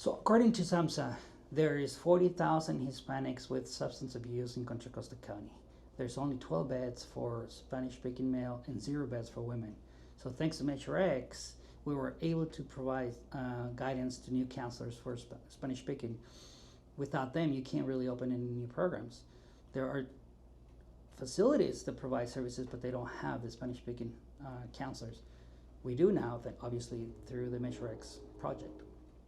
So according to SAMHSA, there is 40,000 Hispanics with substance abuse in Contra Costa County. There's only 12 beds for Spanish-speaking male and 0 beds for women. So thanks to Measure X, we were able to provide guidance to new counselors for Spanish-speaking. Without them, you can't really open any new programs. There are facilities that provide services, but they don't have the Spanish-speaking counselors. We do now, obviously, through the Measure X project.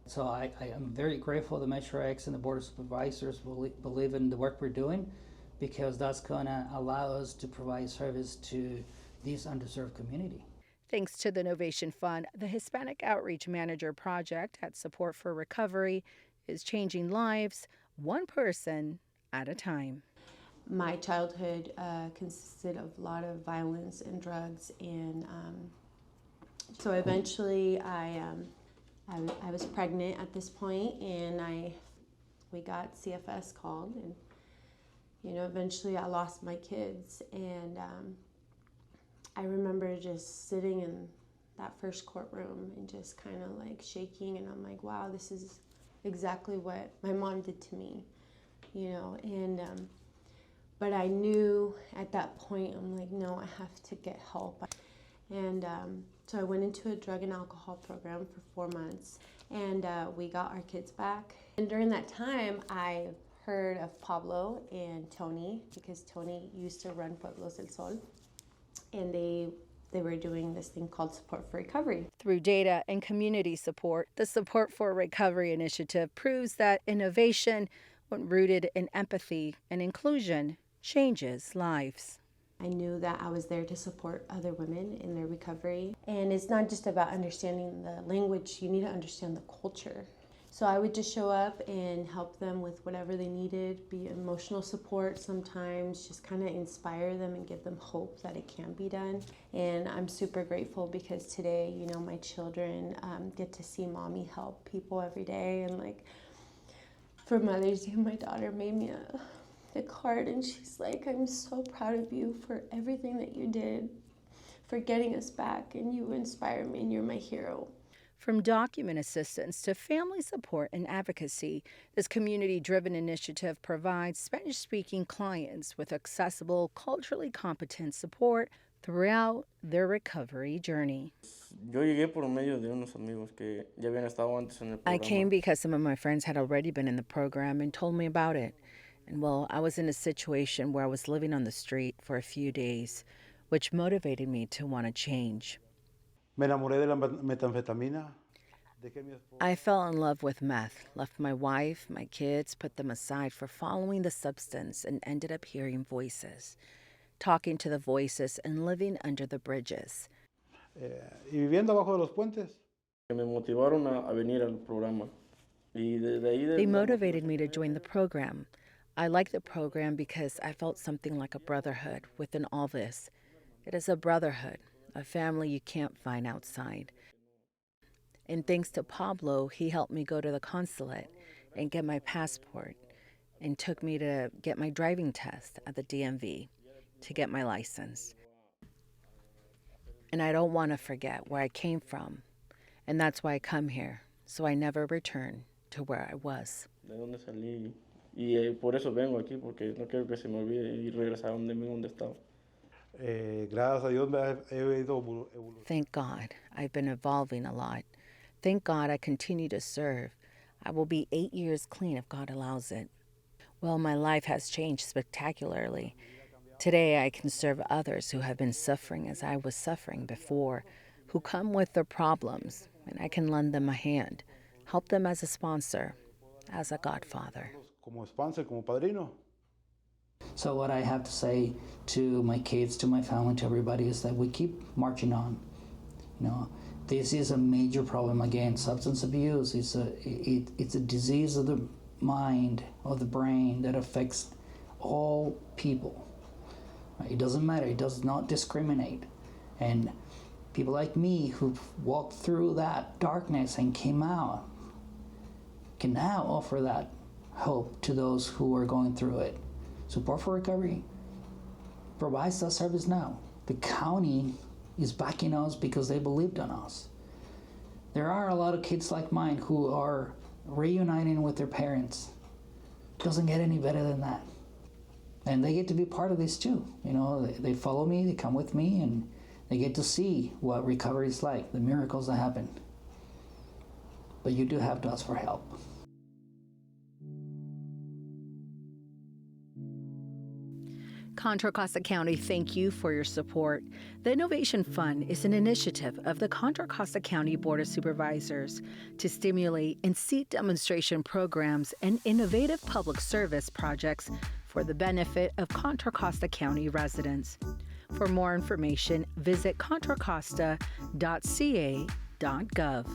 So I am very grateful the Measure X and the Board of Supervisors believe in the work we're doing, because that's gonna allow us to provide service to this underserved community. Thanks to the Novation Fund, the Hispanic Outreach Manager Project at Support4Recovery is changing lives one person at a time. My childhood consisted of a lot of violence and drugs, and so eventually I was pregnant at this point, and we got CFS called, and eventually I lost my kids. And I remember just sitting in that first courtroom and just kind of like shaking, and I'm like, wow, this is exactly what my mom did to me, and but I knew at that point, I'm like, no, I have to get help. And so I went into a drug and alcohol program for 4 months, and we got our kids back. And during that time, I heard of Pablo and Tony, because Tony used to run Pueblos del Sol, and they were doing this thing called Support4Recovery. Through data and community support, the Support4Recovery initiative proves that innovation, when rooted in empathy and inclusion, changes lives. I knew that I was there to support other women in their recovery. And it's not just about understanding the language, you need to understand the culture. So I would just show up and help them with whatever they needed, be emotional support sometimes, just kind of inspire them and give them hope that it can be done. And I'm super grateful because today, my children get to see mommy help people every day. And like for Mother's Day, my daughter made me a card, and she's like, I'm so proud of you for everything that you did, for getting us back, and you inspire me, and you're my hero. From document assistance to family support and advocacy, this community-driven initiative provides Spanish-speaking clients with accessible, culturally competent support throughout their recovery journey. I came because some of my friends had already been in the program and told me about it. And I was in a situation where I was living on the street for a few days, which motivated me to want to change. I fell in love with meth, left my wife, my kids, put them aside for following the substance, and ended up hearing voices, talking to the voices and living under the bridges. They motivated me to join the program. I like the program because I felt something like a brotherhood within all this. It is a brotherhood, a family you can't find outside. And thanks to Pablo, he helped me go to the consulate and get my passport, and took me to get my driving test at the DMV to get my license. And I don't want to forget where I came from, and that's why I come here, so I never return to where I was. Por eso vengo aquí, porque no quiero que se me olvide y regresar a donde estaba. Thank God, I've been evolving a lot. Thank God I continue to serve. I will be 8 years clean if God allows it. Well, my life has changed spectacularly. Today I can serve others who have been suffering as I was suffering before, who come with their problems, and I can lend them a hand, help them as a sponsor, as a godfather. Como sponsor, como padrino. So what I have to say to my kids, to my family, to everybody is that we keep marching on. This is a major problem. Again, substance abuse is it's a disease of the mind, of the brain, that affects all people. It doesn't matter. It does not discriminate. And people like me who've walked through that darkness and came out can now offer that hope to those who are going through it. Support4Recovery provides that service now. The county is backing us because they believed in us. There are a lot of kids like mine who are reuniting with their parents. Doesn't get any better than that. And they get to be part of this too. You know, they follow me, they come with me, and they get to see what recovery is like, the miracles that happen. But you do have to ask for help. Contra Costa County, thank you for your support. The Innovation Fund is an initiative of the Contra Costa County Board of Supervisors to stimulate and seed demonstration programs and innovative public service projects for the benefit of Contra Costa County residents. For more information, visit contracosta.ca.gov.